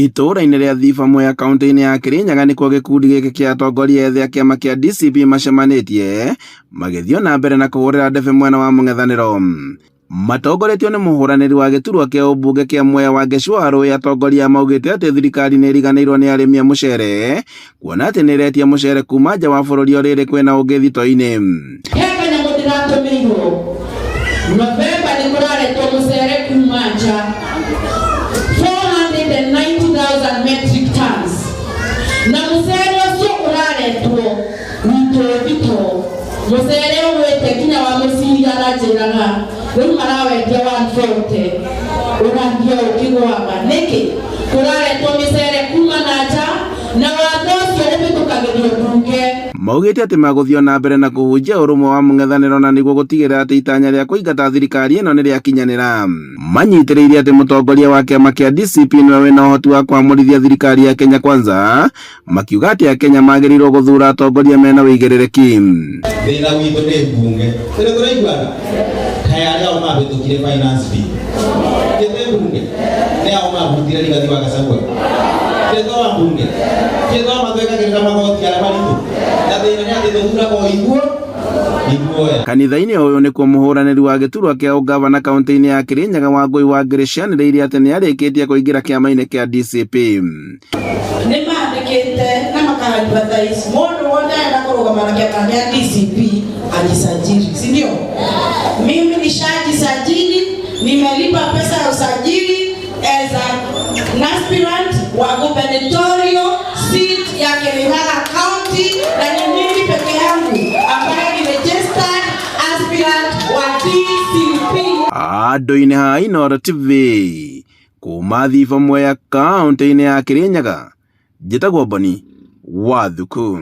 Itũũra-inĩ rĩa Thiba Mwea kaunti-inĩ ya Kirinyaga nĩkuo gĩkundi gĩkĩ kĩa atongoria ethĩ a kĩama kĩa DCP macemanĩtie magĩthiĩ na mbere na kũhũrĩra ndebe mwena wa mũng'ethanĩro. Matongoretio nĩ mũhũranĩri wa gĩturwa kĩa ũmbunge kĩa Mwea Wangeci wa Arũĩ. Atongoria maugĩte atĩ thirikari nĩ ĩriganĩirwo nĩ arĩmi a mũcere, kuona atĩ nĩ ĩretia mũcere kuma nja wa bũrũri o rĩrĩ kwĩna ũngĩ thito-inĩ. Novemba nĩ kũraretwo mũcere kuma nja 490,000 metric tons, na mũcere ũcio ũraretwo thito. Mũcere ũgwĩte nginya wa mũciri aranjĩraga rĩu marawendia 140, ũrangia ũkĩgwaga nĩkĩ kũraretwo mĩcere kuma na nja na watho ũcio ũhĩtũkagĩrio mbunge. Maugĩte atĩ magũthiĩ na mbere na kũhunjia ũrũmwe wa mũng'ethanĩro na nĩguo gũtigĩrĩra atĩ itanya rĩa kũingata thirikari ĩno nĩ rĩakinyanĩra. Manyitĩrĩirie atĩ mũtongoria wa kĩama kĩa DCP nĩwe wĩna ũhoti wa kwamũrithia thirikari ya Kenya Kwanza, makiuga atĩ Akenya magĩrĩirwo gũthura atongoria mena wĩigĩrĩrĩki. Thĩna witũ nĩ mbunge. Tũrĩ tũraiguaga kaya arĩa mahĩtũkire finance bill. Gĩtĩ mbunge nĩ ao mahutire Rigathĩ wa Gachagua. Gĩtĩ wa mbunge. Gĩtĩ wa mathwĩkagĩrĩra magoti arĩa maritũ. Kanitha-inĩ ũyũ nĩkuo mũhũranĩri wa gĩturwa kĩa ũgavana kaunti-inĩ ya Kirinyaga Wangũi wa Ngĩrĩcia nĩrĩirie atĩ nĩ arĩkĩtie kũingĩra kĩama-inĩ kĩa DCP. Nĩ maandĩkĩte na makaadvertise mũndũ wothe arenda kũrũgama na kĩama kĩa DCP ajisajili, si ndio? Mimi nishajisajili, nimelipa pesa ya usajili as an aspirant wa gubernatorial seat ya Kirinyaga County, na ni mimi peke yangu ambaye ni registered aspirant wa DCP. Andũ-inĩ ha Inooro TV kuma Thiba Mwea kaunti-inĩ ya Kirinyaga, njĩtagwo Boni Wathuku.